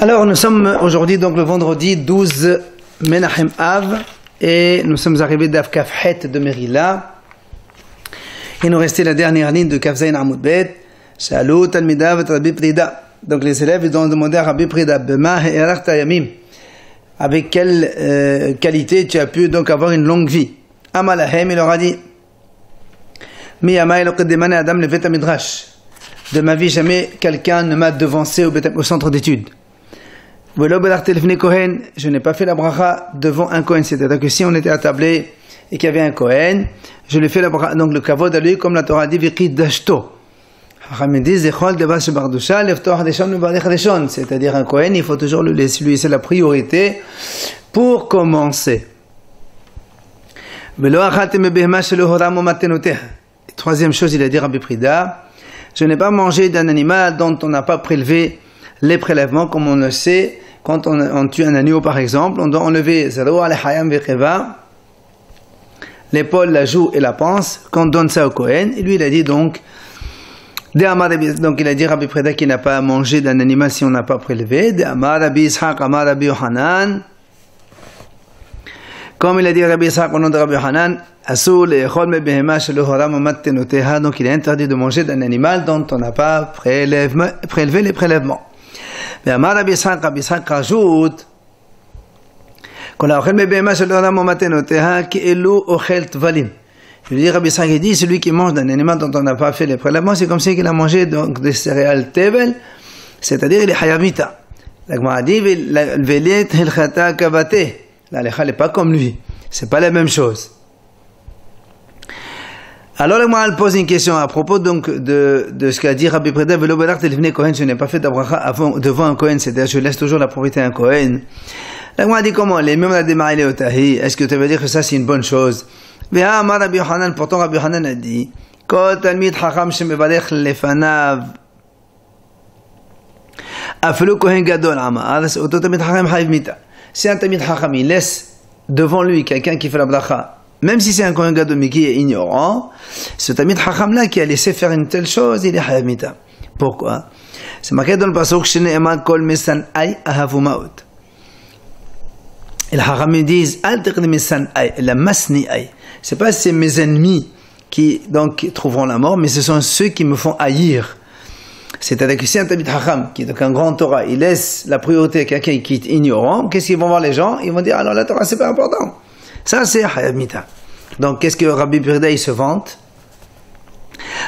Alors nous sommes aujourd'hui donc le vendredi 12 Menachem Av et nous sommes arrivés d'Av Kafhet de Merila. Il nous restait la dernière ligne de Kaf Zayin Amud Bet. Shalou Talmidav et Rabbi Prida. Donc les élèves ils ont demandé à Rabbi Prida Bema He'arachta Yamim. Avec quelle qualité tu as pu donc avoir une longue vie. Amalahem il leur a dit Miyama lo qadimana Adam le Bet Midrash. De ma vie jamais quelqu'un ne m'a devancé au centre d'études. Je n'ai pas fait la bracha devant un Kohen. C'est-à-dire que si on était attablé et qu'il y avait un Kohen, je lui fais la bracha, donc le kavod à lui, comme la Torah dit, c'est-à-dire un Kohen, il faut toujours lui laisser la priorité pour commencer. Troisième chose, il a dit Rabbi Prida, je n'ai pas mangé d'un animal dont on n'a pas prélevé les prélèvements, comme on le sait, quand on tue un agneau par exemple, on doit enlever l'épaule, la joue et la panse, qu'on donne ça au Kohen. Et lui il a dit donc il a dit Rabbi Preda qu'il n'a pas mangé d'un animal si on n'a pas prélevé. Comme il a dit Rabbi Ishaq au nom de Rabbi Yohanan, donc il est interdit de manger d'un animal dont on n'a pas prélevé les prélèvements. Mais Rabbi Ishaq rajoute qu'on a ochel mebehema shel olam umatenoteha ki'elu ochel tvalim. Je veux dire, Rabbi Ishaq dit, celui qui mange d'un animal dont on n'a pas fait les prélèvements, c'est comme si il a mangé donc des céréales tevel, c'est-à-dire il est hayamita. La Gemara dit velet hilchata kavate. La halakha n'est pas comme lui, c'est pas la même chose. Alors la Gemara pose une question à propos donc de ce qu'a dit Rabbi Preda, je n'ai pas fait d'abracha devant un Kohen, c'est-à-dire je laisse toujours la propriété à un Kohen. La Gemara dit comment? Est-ce que tu veux dire que ça c'est une bonne chose? Pourtant Rabbi Yohanan a dit si un Talmid Chacham il laisse devant lui quelqu'un qui fait la bracha, même si c'est un Kohen Gadol mais qui est ignorant, ce Talmid Chacham là qui a laissé faire une telle chose, il est Hayav Mita. Pourquoi? C'est marqué dans le pasuk Shene'eman kol mesan'ai ahavu ma'ot. Et les Chachamim disent Al teqni mesan'ai, la masni'ai. C'est pas c'est mes ennemis qui donc trouveront la mort, mais ce sont ceux qui me font haïr. C'est-à-dire que si un Talmid Chacham, qui est donc un grand Torah, il laisse la priorité à quelqu'un qui est ignorant, qu'est-ce qu'ils vont voir les gens? Ils vont dire, alors la Torah c'est pas important. Ça c'est Hayav Mita. Donc qu'est-ce que Rabbi Preda il se vante?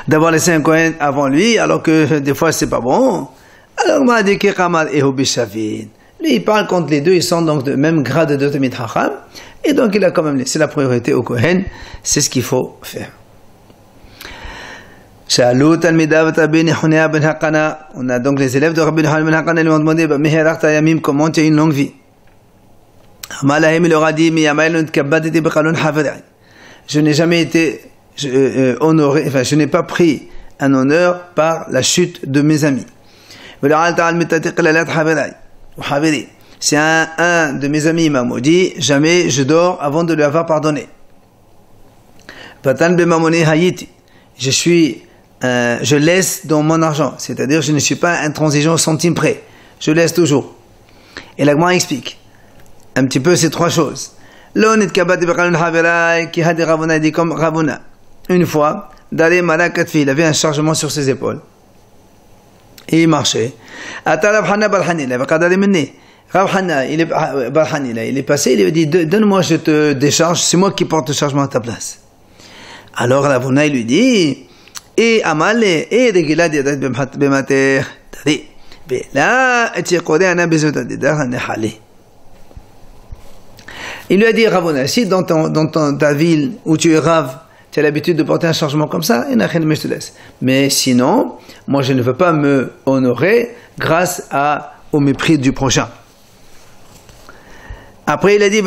D'avoir laissé un Kohen avant lui, alors que des fois c'est pas bon. Alors on m'a dit que Ramal et Hobishavin. Lui il parle contre les deux, ils sont donc de même grade de Talmid Chacham, et donc il a quand même laissé la priorité au Kohen. C'est ce qu'il faut faire. On a donc les élèves de Rabbi Yohanan ben Hakana lui ont demandé comment tu as une longue vie. Il leur a dit je n'ai jamais été honoré, enfin je n'ai pas pris un honneur par la chute de mes amis. Si un de mes amis m'a maudit, jamais je dors avant de lui avoir pardonné. Je laisse dans mon argent, c'est-à-dire je ne suis pas intransigeant au centime près, je laisse toujours. Et la Gemara explique un petit peu ces trois choses. Dit comme Ravuna, une fois, il avait un chargement sur ses épaules et il marchait. Il est passé, il lui a dit donne-moi, je te décharge, c'est moi qui porte le chargement à ta place. Alors Ravuna il lui dit et Amale et de Gilad yadat bemater tadi là et qori ana bezot dedar nehali. Il lui a dit Ravuna, si dans ta ville où tu es Rav, tu as l'habitude de porter un chargement comme ça, je te laisse. Mais sinon, moi je ne veux pas me honorer grâce au mépris du prochain. Après il a dit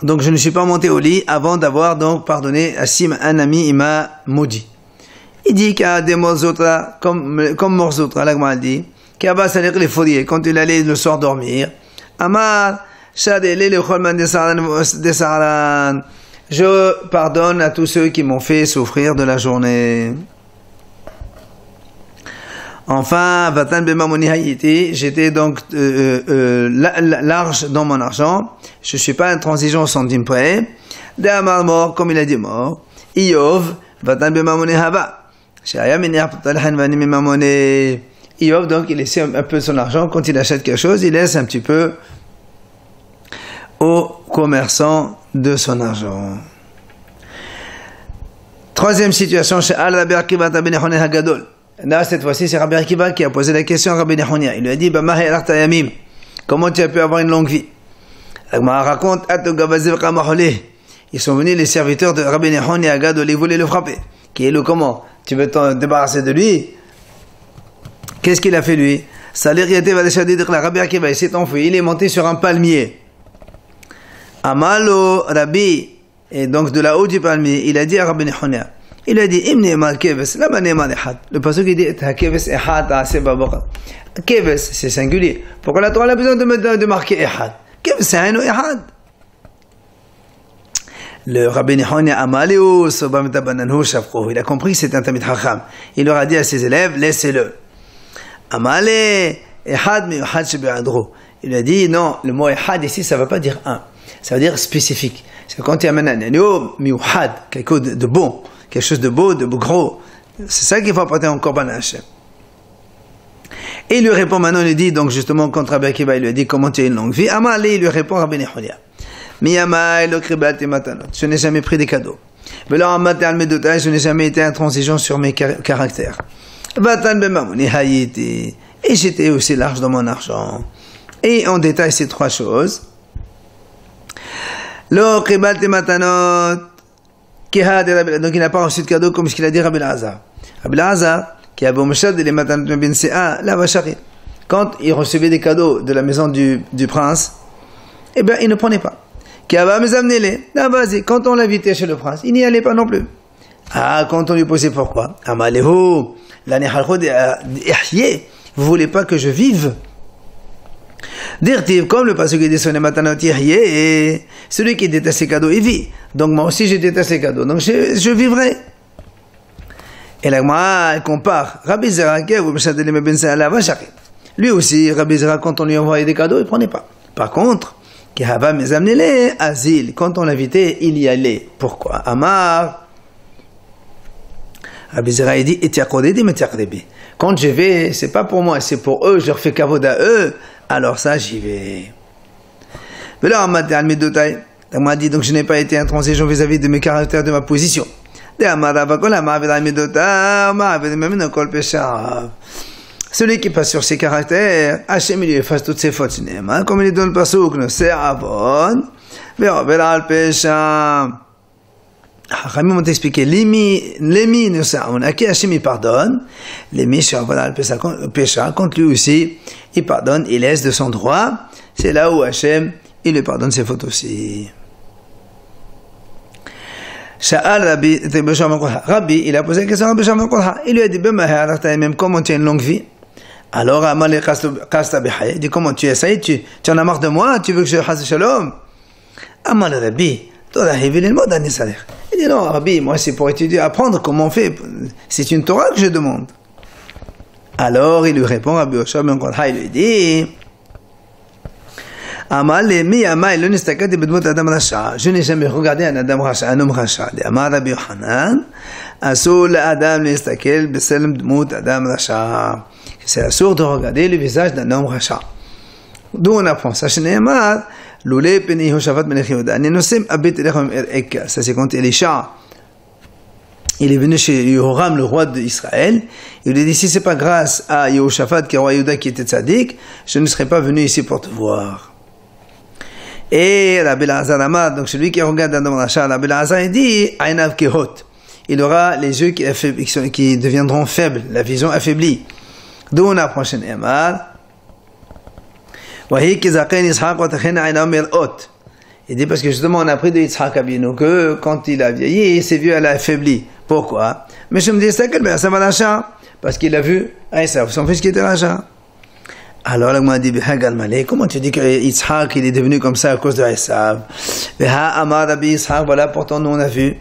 donc je ne suis pas monté au lit avant d'avoir donc pardonné à Sim, un ami, il m'a maudit. Il dit qu'il y a des morzotra, comme morzotra, la Gemara dit, qu'il y a les fourriers, quand il allait le soir dormir, Amar, je pardonne à tous ceux qui m'ont fait souffrir de la journée. Enfin, Vatan Bemamoni Hayiti, j'étais donc large dans mon argent. Je suis pas intransigeant au centime près. D'Amar mort, comme il a dit mort. Iyov, Vatan Bemamoni Haba. Iyov, donc, il laisse un peu de son argent. Quand il achète quelque chose, il laisse un petit peu au commerçant de son argent. Troisième situation, chez Al-Rabbi Akiva Rabbi Nechoneh Hagadol. Là, cette fois-ci, c'est Rabbi Akiva qui a posé la question à Rabbi Nechoneh. Il lui a dit, comment tu as pu avoir une longue vie? L'Agmara raconte, ils sont venus, les serviteurs de Rabbi Nechoneh Hagadol, ils voulaient le frapper. Qui est le comment? Tu veux te débarrasser de lui? Qu'est-ce qu'il a fait lui? Rabbi Akiva, il s'est enfui, il est monté sur un palmier. Amalo Rabbi, et donc de la haut du palmier, il a dit à Rabbi Nechoneh, il a dit, le passage qui dit, Keves, c'est singulier. Pourquoi la Torah a besoin de marquer Ehad? Keves, c'est un Ehad. Le Rabbi Nechoneh Amaleo, il a compris que c'est un Tamid Chacham. Il leur a dit à ses élèves, laissez-le. Amale, Ehad, mais Ehad Shebe'adro. Il a dit, non, le mot Ehad ici, ça ne veut pas dire un. Ça veut dire spécifique. C'est que quand tu amènes un agneau, miouhad, quelque chose de bon, quelque chose de beau, de gros, c'est ça qu'il faut apporter en Korban Hashem. Et il lui répond maintenant, il lui dit, donc justement, contre Rabbi Akiva, il lui a dit, comment tu as une longue vie? Amalé, il lui répond, Rabbi Nechoneh. Miyamai, lo kribalti matanot. Je n'ai jamais pris des cadeaux. Velo amate al medotai, je n'ai jamais été intransigeant sur mes caractères. Vatan bemamoni hayiti. Et j'étais aussi large dans mon argent. Et on détaille ces trois choses. Lo kribalti matanot. Donc il n'a pas reçu de cadeau comme ce qu'il a dit Rabbi Elazar. Rabbi Elazar, qui a beau meshad les matanot ben sea, la vachari. Quand il recevait des cadeaux de la maison du prince, eh bien il ne prenait pas. Qui va me amener les. Ah, vas-y, quand on l'invitait chez le prince, il n'y allait pas non plus. Ah, quand on lui posait pourquoi? Amalého, l'année halchod ihye, vous voulez pas que je vive? Dirtiv, comme le passage qui dit son matanot ihye, celui qui déteste ses cadeaux, il vit. Donc moi aussi je déteste les cadeaux, donc je vivrai. Et là, elle compare. Rabbi Zera, lui aussi, Rabbi Zera, quand on lui envoyait des cadeaux, il prenait pas. Par contre, qui hava mes amenez asile. Quand on l'invitait, il y allait. Pourquoi? Amar. Rabbi Zera, il dit, quand je vais, c'est pas pour moi, c'est pour eux, je leur fais kavod à eux, alors ça, j'y vais. Mais là, on m'a dit, donc je n'ai pas été intransigeant vis-à-vis de mes caractères, de ma position. Celui qui passe sur ses caractères, Hachem lui efface toutes ses fautes. Comme il dit dans le pasuk, c'est avon, al pesha. Ramim m'a expliqué, l'émi ne s'aoun, à qui Hachem il pardonne, l'émi she'avon al pesha, quand lui aussi, il pardonne, il laisse de son droit, c'est là où Hachem, il lui pardonne ses fautes aussi. Sha'al Rabbi, il a posé la question à Rabbi Shimon Kolha, il lui a dit, même comment tu as une longue vie? Alors, il dit, comment tu essayes, tu en as marre de moi, tu veux que je fasse shalom? Amal Rabbi, il dit, non, Rabbi, moi c'est pour étudier, apprendre comment on fait, c'est une Torah que je demande. Alors, il lui répond, Rabbi Shimon Kolha, il lui dit, je n'ai jamais regardé un Adam Racha, un homme Racha. Amar Rabbi Yochanan, Asul Adam l'estakel beselem dmut Adam Racha. C'est assourd de regarder le visage d'un homme Racha. D'où on apprend ça. Shneemar, Loulé Peni Yehoshaphat Melech Yehuda. Nenosem abet elechem ereka. Ça c'est quand Elisha, il est venu chez Yehoram, le roi d'Israël. Il lui dit, si c'est pas grâce à Yehoshaphat, qui est roi Yehuda, qui était tzaddik, je ne serais pas venu ici pour te voir. Et Rabbi Elazar Amar, donc celui qui regarde Adam Racha, Rabbi Elazar, il dit, Ainav Kehot. Il aura les yeux qui deviendront faibles, la vision affaiblie. D'où on apprend chez Neymar. Il dit parce que justement on a appris de Yitzhak Abinu que quand il a vieilli, ses yeux elle a affaibli. Pourquoi? Mais je me dis, c'est quel ça va l'achat? Parce qu'il a vu Esav, son fils qui était l'achat. Alors, là, m'a dit, comment tu dis que Yitzhak, il est devenu comme ça à cause de Esav? Voilà, pourtant, nous, on a vu.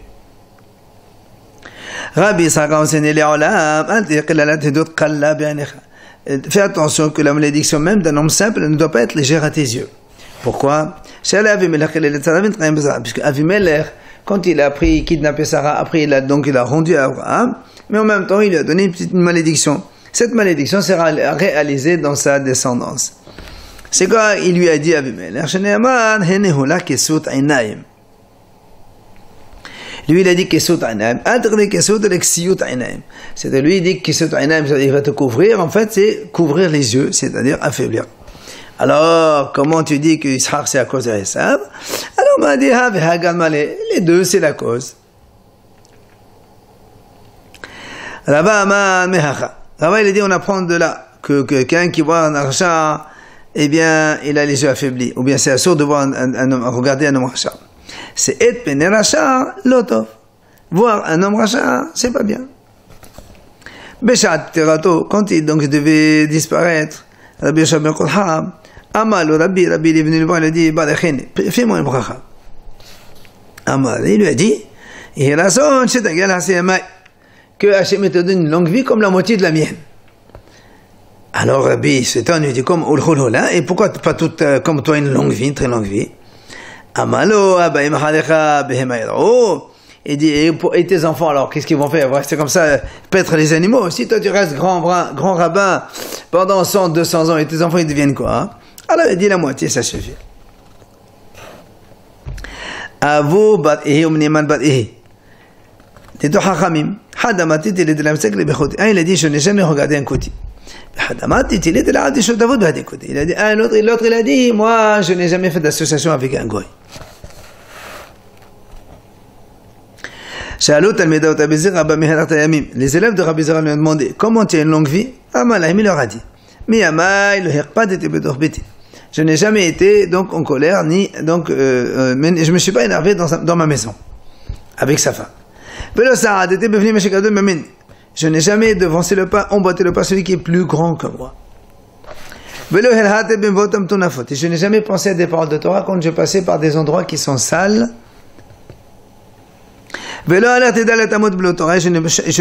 Rabbi Yitzhak a enseigné les olam, fais attention que la malédiction même d'un homme simple ne doit pas être légère à tes yeux. Pourquoi? Puisque Avimelech, quand il a pris, kidnappé Sarah, après il a rendu à Abraham, mais en même temps il lui a donné une malédiction. Cette malédiction sera réalisée dans sa descendance. C'est quoi? Il lui a dit à Avimelech, lui il a dit Kesut Ainaim, c'est-à-dire lui il dit Kesut Ainaim, il va te couvrir, en fait c'est couvrir les yeux, c'est-à-dire affaiblir. Alors, comment tu dis que Ishaq c'est à cause de Esav? Alors on m'a dit, les deux c'est la cause. Rava il a dit, on apprend de là que quelqu'un qui voit un rachat, eh bien, il a les yeux affaiblis. Ou bien c'est assourd de voir regarder un homme rachat. C'est et pene rachat, l'otov. Voir un homme rachat, c'est pas bien. Beshat terato, quand il donc devait disparaître, Rabbi Yosha ben Kolham, Amal, Rabbi il est venu le voir, il a dit, fais-moi une bracha. Amal, il lui a dit, que Hachem te donne une longue vie comme la moitié de la mienne. Alors Rabbi s'étonne, il dit, comme Ulchulhola, et pourquoi pas toute comme toi une longue vie, une très longue vie? Amalo, Abaim Halecha, Behemayro. Il dit, et tes enfants, alors, qu'est-ce qu'ils vont faire? Rester comme ça, paître les animaux? Si toi tu restes grand rabbin pendant 100, 200 ans, et tes enfants ils deviennent quoi? Hein? Alors il dit la moitié, ça suffit. Avu bat ehi umniman bat ehi. Les deux hachamim. Hadamatit il est de la msek le bechoti. Un il a dit, je n'ai jamais regardé un koti. Hadamatit il est de la adi shotavot b'hadi koti. Il a dit, l'autre il a dit, moi je n'ai jamais fait d'association avec un goy. Les élèves de Rabbi Zera lui ont demandé comment tu as une longue vie. Il leur a dit, je n'ai jamais été donc en colère ni donc je me suis pas énervé dans ma maison avec sa femme. Je n'ai jamais devancé le pas, emboîté le pas celui qui est plus grand que moi. Je n'ai jamais pensé à des paroles de Torah quand je passais par des endroits qui sont sales. Je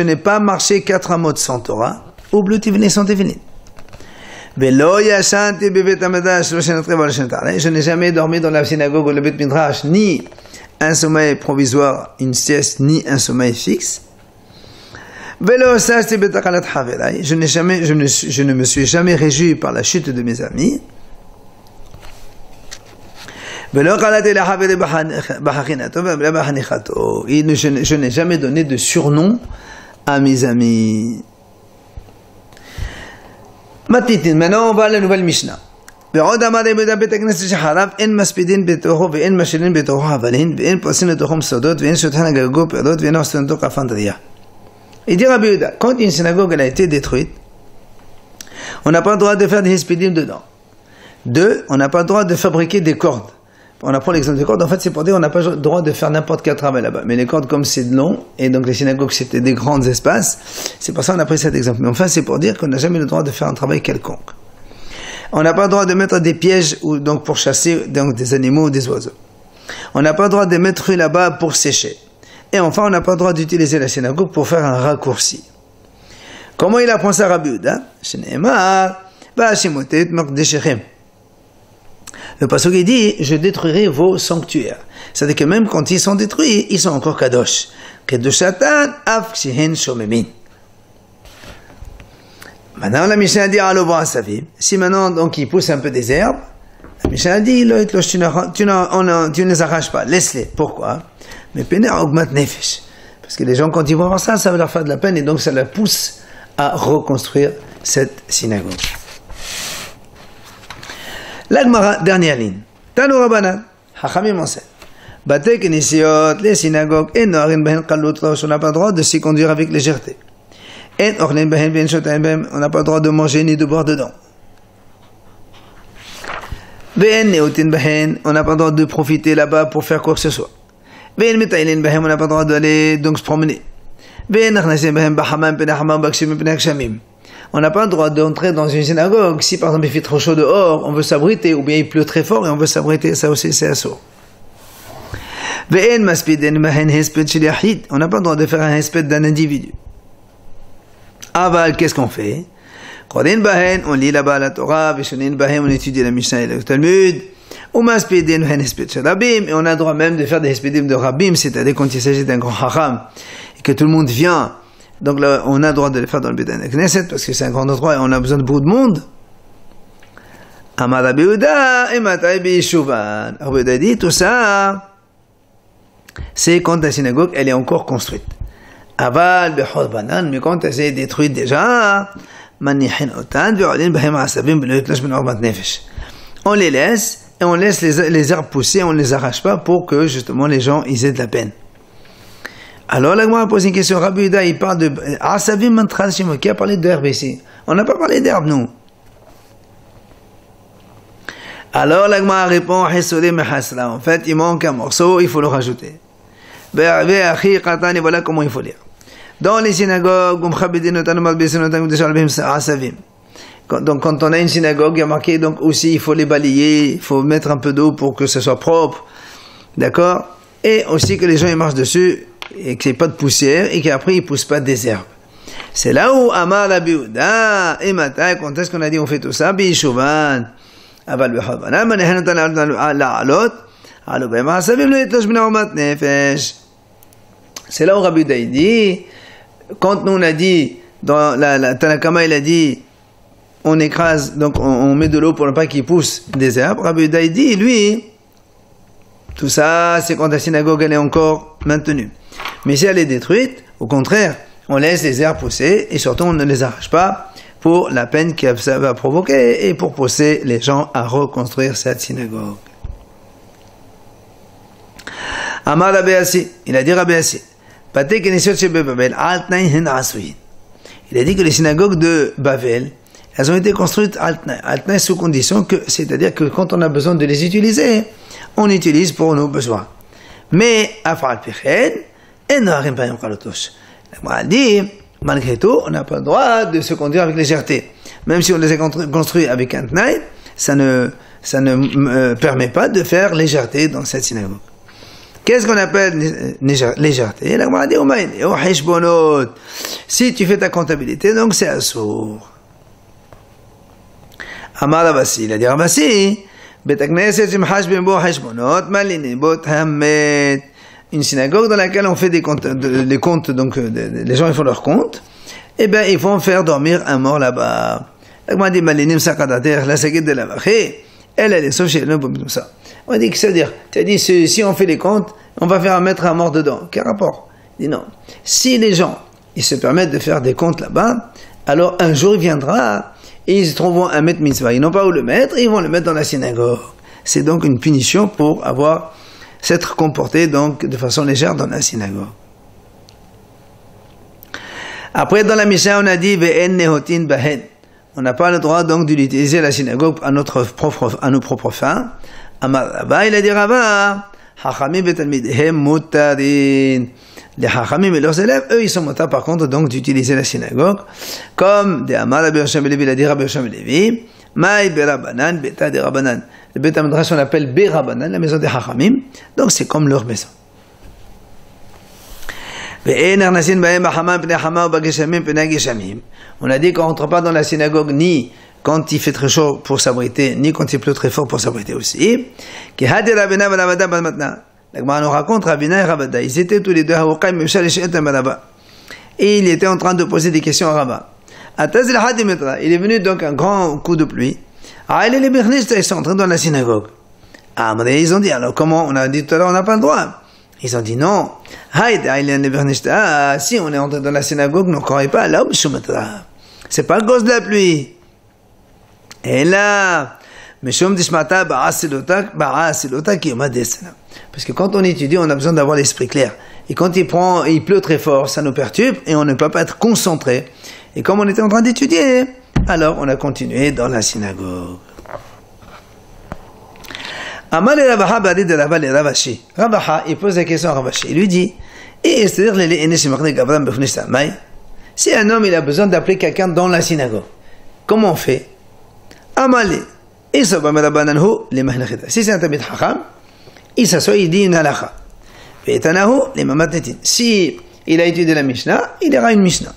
n'ai pas marché 4 amot sans Torah, ou blutivni sans tivni. Je n'ai jamais dormi dans la synagogue ou le Bet Midrash, ni un sommeil provisoire, une sieste, ni un sommeil fixe. Je ne me suis jamais réjoui par la chute de mes amis. Je n'ai jamais donné de surnom à mes amis. Maintenant on va à la nouvelle Mishnah. Il dit Rabbi Yehuda, quand une synagogue elle a été détruite, on n'a pas le droit de faire des hispidim dedans. 2, on n'a pas le droit de fabriquer des cordes. On apprend l'exemple des cordes, en fait c'est pour dire on n'a pas le droit de faire n'importe quel travail là-bas. Mais les cordes comme c'est long, et donc les synagogues c'était des grands espaces, c'est pour ça qu'on a pris cet exemple. Mais enfin c'est pour dire qu'on n'a jamais le droit de faire un travail quelconque. On n'a pas le droit de mettre des pièges ou donc pour chasser donc des animaux ou des oiseaux. On n'a pas le droit de mettre là-bas pour sécher. Et enfin on n'a pas le droit d'utiliser la synagogue pour faire un raccourci. Comment il apprend ça Rabbi Yehuda? Le pasuk il dit, je détruirai vos sanctuaires. C'est-à-dire que même quand ils sont détruits, ils sont encore kadosh. Kedoshatan af kshihen shomemin. Maintenant la Mishnah dit, si maintenant donc ils poussent un peu des herbes, la Mishnah dit, tu ne les arraches pas, laisse-les. Pourquoi? Mais pener augmente nefesh. Parce que les gens quand ils vont voir ça, ça va leur faire de la peine et donc ça leur pousse à reconstruire cette synagogue. L'Agmara, dernière ligne. Tanu Rabbanan, Hachamim enseigne. Bate Knisiot, les synagogues, en Orin Behen Kalut Rosh, on n'a pas le droit de s'y conduire avec légèreté. En Orlen Behen Ben Shotaim Ben, on n'a pas le droit de manger ni de boire dedans. Ben Neutin Behen, on n'a pas le droit de profiter là-bas pour faire quoi que ce soit. Ben Metailin Behen, on n'a pas le droit d'aller donc se promener. Ben Nachnasim Behen Bahamam Ben Hamam Bakshim Ben Akshamim. On n'a pas le droit d'entrer dans une synagogue. Si par exemple il fait trop chaud dehors, on veut s'abriter, ou bien il pleut très fort et on veut s'abriter, ça aussi c'est assourd. Ve'en maspiden mahen hesped shel yahid. On n'a pas le droit de faire un hesped d'un individu. Aval, qu'est-ce qu'on fait? Qorin bahen, on lit là-bas la Torah, veshonin bahen, on étudie la Mishnah et le Talmud. Ou maspiden mahen hesped shel rabim. Et on a le droit même de faire des hespedim de rabim, c'est-à-dire quand il s'agit d'un grand hacham et que tout le monde vient. Donc là, on a le droit de le faire dans le Beit Knesset parce que c'est un grand endroit et on a besoin de beaucoup de monde. Amar Rabbi Yehuda et Matai B'Yeshuvan. Rabbi Yehuda dit tout ça, c'est quand la synagogue elle est encore construite. Aval b'chol banan, mais quand elle s'est détruite déjà, manihin otan ve'olin b'hem asavim b'lo yitlash ben orbat nefesh. On les laisse et on laisse les herbes pousser, on ne les arrache pas pour que justement les gens ils aient de la peine. Alors la Gemara pose une question. Rabbi Yehuda il parle de asavim mantral shimo. Qui a parlé d'herbe ici? On n'a pas parlé d'herbe nous. Alors la Gemara répond en fait il manque un morceau, il faut le rajouter. Voilà comment il faut lire. Dans les synagogues, donc quand on a une synagogue, il y a marqué donc aussi il faut les balayer, il faut mettre un peu d'eau pour que ce soit propre, d'accord? Et aussi que les gens ils marchent dessus et qu'il n'y ait pas de poussière et qu'après ils ne poussent pas des herbes. C'est là où Amar Rabbi Yehuda et Matai, quand est-ce qu'on a dit on fait tout ça? B'Yeshuvan. C'est là où Rabbi Yehuda dit, quand nous on a dit, dans la Tanakama il a dit, on écrase, donc on met de l'eau pour ne pas qu'il pousse des herbes, Rabbi Yehuda dit, lui, tout ça c'est quand la synagogue elle est encore maintenue. Mais si elle est détruite, au contraire, on laisse les herbes pousser et surtout on ne les arrache pas pour la peine que ça va provoquer et pour pousser les gens à reconstruire cette synagogue. Amar Rabbi Assi, il a dit Rabbi Assi, il a dit que les synagogues de Bavel, elles ont été construites altnaï sous condition que, c'est-à-dire que quand on a besoin de les utiliser, on utilise pour nos besoins. Mais afal pichen, en harim payim kalotosh. La dit, malgré tout, on n'a pas le droit de se conduire avec légèreté. Même si on les a construits avec un tnaï, ça ne permet pas de faire légèreté dans cette synagogue. Qu'est-ce qu'on appelle légèreté? La Gemara dit, si tu fais ta comptabilité, donc c'est assour. Amar Rabasi, il a dit Rabasi, une synagogue dans laquelle on fait des comptes, les comptes, donc les gens ils font leurs comptes, et bien ils vont faire dormir un mort là-bas. La Gemara dit, Malinim Sakadater, la Sagid de la Vaché, elle est sauf chez nous, comme ça. On dit que ça veut dire, tu as dit, si on fait les comptes, on va faire mettre un mort dedans. Quel rapport? Il dit non. Si les gens, ils se permettent de faire des comptes là-bas, alors un jour il viendra, et ils trouveront un maître mitzvah. Ils n'ont pas où le mettre, et ils vont le mettre dans la synagogue. C'est donc une punition pour s'être comporté donc de façon légère dans la synagogue. Après, dans la Mishnah, on a dit, ve'en nehotin bahen. On n'a pas le droit donc d'utiliser la synagogue à nos propres fins. Amar Rabba, il a dit Rabba, Hachamim betalmidehem mutarin. Les Hachamim et leurs élèves, eux, ils sont mutar par contre donc d'utiliser la synagogue, comme des Amar Rabbi Yoshua ben Levi, il a dit Rabbi Yoshua ben Levi, Maï berabanan, beta de rabanan. Le Beit HaMidrash on l'appelle berabanan, la maison des Hachamim, donc c'est comme leur maison. On a dit qu'on ne rentre pas dans la synagogue ni quand il fait très chaud pour s'abriter, ni quand il pleut très fort pour s'abriter aussi. La Gemara nous raconte Rabina et Rabada. Ils étaient tous les deux et il était en train de poser des questions à Rabba. Il est venu donc un grand coup de pluie. Ils sont entrés dans la synagogue. Ils ont dit, alors comment? On a dit tout à l'heure, on n'a pas le droit. Ils ont dit non. Si on est entré dans la synagogue, ne croyez pas, là, c'est pas à cause de la pluie. Et là, parce que quand on étudie, on a besoin d'avoir l'esprit clair. Et quand il pleut très fort, ça nous perturbe et on ne peut pas être concentré. Et comme on était en train d'étudier, alors on a continué dans la synagogue. Amal et Rabaha badi de Rabba et Ravashi. Rabaha, il pose la question à Ravashi. Il lui dit, si un homme il a besoin d'appeler quelqu'un dans la synagogue, comment on fait? Amalé. Si c'est un Tamid Hacham, il s'assoit, il dit une halakha. Si il a étudié la Mishnah, il ira une Mishnah.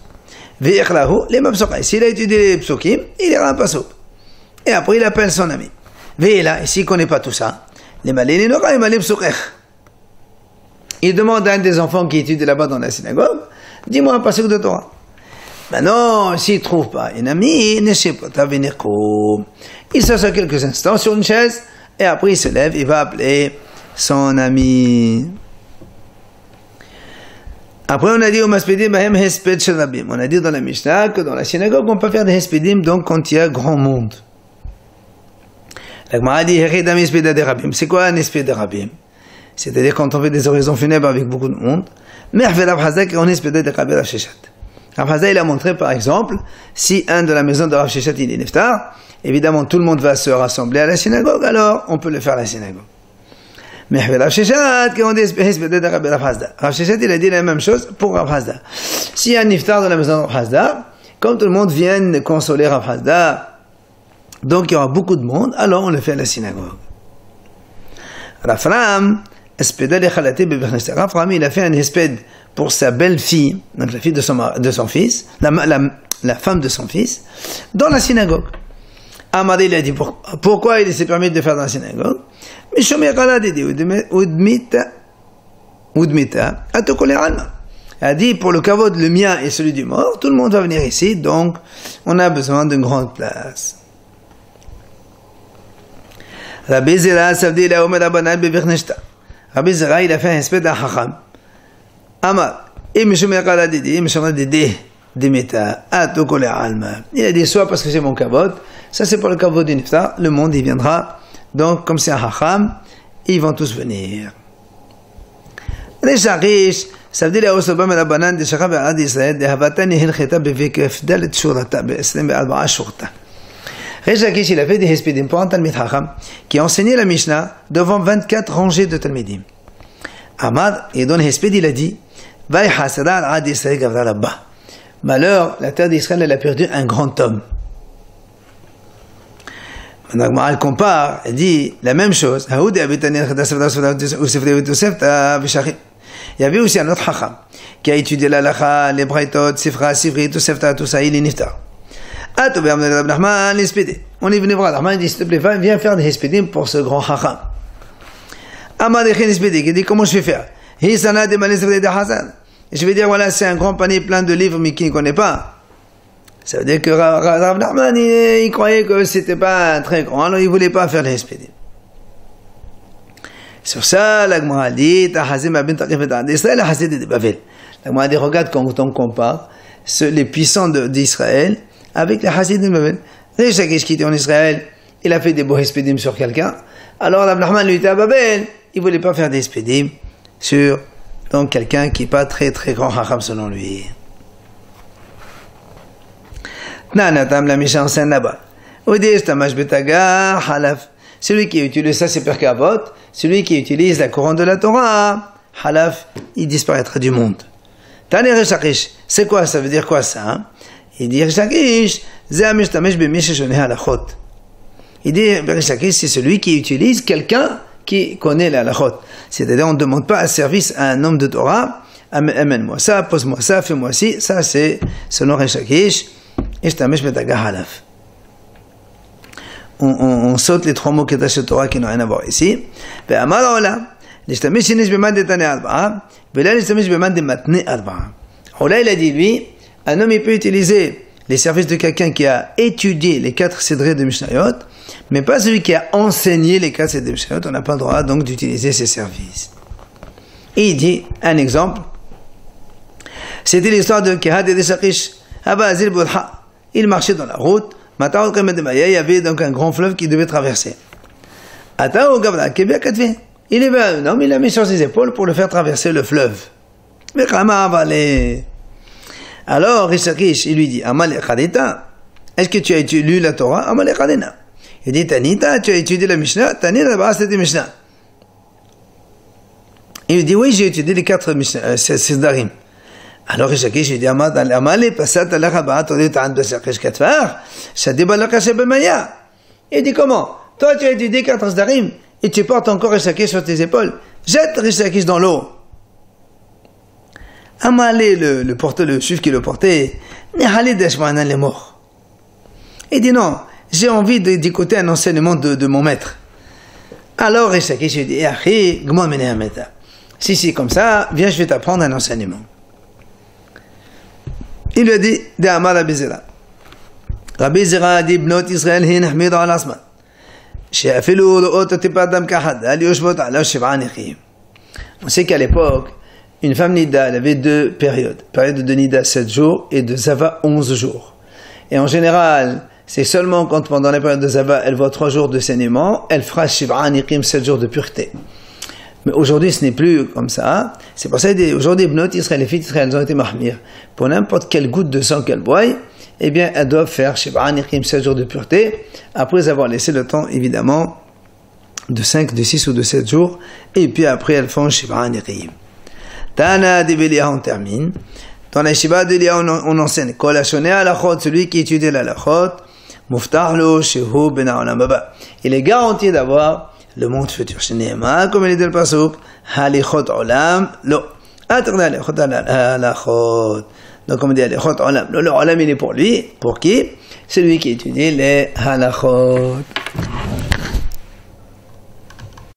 S'il a étudié les psukim, il ira un pasuk. Et après, il appelle son ami. Et s'il ne connaît pas tout ça, il demande à un des enfants qui étudie là-bas dans la synagogue, dis-moi un pasuk de Torah. Maintenant, s'il ne trouve pas un ami, il s'assoit quelques instants sur une chaise, et après il se lève, il va appeler son ami. Après, on a dit on a dit dans la Mishnah que dans la synagogue, on peut faire des hespedim, donc quand il y a grand monde. La Gemara dit, c'est quoi un hesped de Rabbim? C'est-à-dire quand on fait des oraisons funèbres avec beaucoup de monde. Mais on hesped de Rabbi Rav Sheshet. Rav Hazda, il a montré, par exemple, si un de la maison de Rav Sheshet, il est neftar, évidemment, tout le monde va se rassembler à la synagogue, alors on peut le faire à la synagogue. Mais Rav Sheshet, quand on dit hesped de Rabbi Rav Hazda, Rav Sheshet, il a dit la même chose pour Rav Hazda. S'il y a un neftar dans la maison de Rav Hazda, comme tout le monde vient consoler Rav Hazda, donc il y aura beaucoup de monde, alors on le fait à la synagogue. Rafram, il a fait un hesped pour sa belle-fille, donc la fille de son fils, la femme de son fils, dans la synagogue. Amar, il a dit pourquoi il s'est permis de faire dans la synagogue. Il a dit pour le kavod, le mien et celui du mort, tout le monde va venir ici, donc on a besoin d'une grande place. Rabbi Zera, ça veut dire la Omer Abanal Bevirneshta. Rabbi Zera, il a fait un espèce d'achacham. Amar, il a dit soit parce que c'est mon kavod, ça c'est pour le kavod du niftar, le monde il viendra, donc comme c'est un hacham, ils vont tous venir. Les sharish, ça veut dire la Omer Abanal de Shachab Arad Israël, de Havatani Hilcheta Bevikef Dalet Shurata, Be'eslim Be'alba'a Shurata. Reish Lakish, il a fait des hespedim pour un Talmid Chacham qui a enseigné la Mishnah devant 24 rangées de Talmidim. Ahmad, et dans le hesped, il a dit malheur, la terre d'Israël, elle a perdu un grand homme. Maintenant, elle compare, elle dit la même chose. Il y avait aussi un autre Chacham qui a étudié l'Alacha, les Braitot, Sifra, Sifri, tout ça, il est niftar. On est venu voir Rahman, il dit, s'il te plaît, viens faire des hespedim pour ce grand chacham. Amad Echin Hespedi, il dit, comment je vais faire? Je vais dire, voilà, c'est un grand panier plein de livres, mais qui ne connaît pas. Ça veut dire que Rav Nachman, il croyait que c'était pas très grand, alors il voulait pas faire des hespedim. Sur ça, la Gemara dit, la Gemara dit, regarde quand on compare les puissants d'Israël avec les Hasidim de Babel. Reish Lakish qui était en Israël, il a fait des beaux hespedim sur quelqu'un. Alors Rav Nachman lui était à Babel, il voulait pas faire des hespedim sur donc quelqu'un qui n'est pas très très grand chacham selon lui. Nanatam la Mishnah enseigne là-bas. Udish tamash betaga halaf. Celui qui utilise ça c'est Pirkei Avot. Celui qui utilise la couronne de la Torah, halaf, il disparaîtra du monde. Tane Reish Lakish, c'est quoi ça veut dire quoi ça hein? Il dit Reish Lakish, il dit Reish Lakish, c'est celui qui utilise quelqu'un qui connaît la halachot. C'est-à-dire on ne demande pas un service à un homme de Torah, amène-moi ça, pose-moi ça, fais-moi ci, ça c'est selon Reish Lakish, on saute les trois mots qui attachent à Torah qui n'ont rien à voir ici. Il a dit lui, un homme il peut utiliser les services de quelqu'un qui a étudié les 4 cédrés de Mishnayot, mais pas celui qui a enseigné les 4 cédrés de Mishnayot. On n'a pas le droit donc d'utiliser ses services. Et il dit un exemple. C'était l'histoire de Kehad et de Shakish. Il marchait dans la route. Il y avait donc un grand fleuve qu'il devait traverser. Il est venu un homme, il l'a mis sur ses épaules pour le faire traverser le fleuve. Mais alors, Reish Lakish, il lui dit, Amal Echadita, est-ce que tu as lu la Torah? Amal Echadina. Il dit, Tanita, tu as étudié la Mishnah? Tanita, là-bas, c'était Mishnah. Il lui dit, oui, j'ai étudié les 4 Sesdarim. Alors, Reish Lakish, il dit, Amal, Passat, Alachabah, Todita, Ando, Sakish, Katfar, Shadiba, Lakache, Bemaya. Il dit, comment? Toi, tu as étudié 4 Sesdarim, et tu portes encore Reish Lakish sur tes épaules. Jette Reish Lakish dans l'eau. Amalé, le porteur, le juif qui le portait, n'est mort. Il dit non, j'ai envie d'écouter un enseignement de mon maître. Alors, il dit, si, comme ça, viens, je vais t'apprendre un enseignement. Il lui a dit, Rabbi Zera a dit, Bnot Israël, on sait qu'à l'époque, une femme nida, elle avait deux périodes. Période de nida 7 jours et de zava 11 jours. Et en général, c'est seulement quand pendant la période de zava, elle voit 3 jours de saignement, elle fera shiv'an iqim 7 jours de pureté. Mais aujourd'hui, ce n'est plus comme ça. C'est pour ça qu'aujourd'hui, Bnot Israël, les filles d'Israël, elles ont été mahmir. Pour n'importe quelle goutte de sang qu'elles boivent, eh bien, elles doivent faire shiv'an iqim 7 jours de pureté, après avoir laissé le temps, évidemment, de 5, de 6 ou de 7 jours, et puis après, elles font shiv'an iqim. Tana de Belia, on termine. Dans la Shiva de Lia, on enseigne. Kol hashoneh halachot, celui qui étudie la halachot, muftah lo shehu ben ha'olam haba. Il est garanti d'avoir le monde futur. Shneema, comme il dit le pasuk, halichot olam lo. Attendez, halichot halachot. Donc, comme il dit halichot olam lo, le olam il est pour lui. Pour qui? Celui qui étudie les halachot.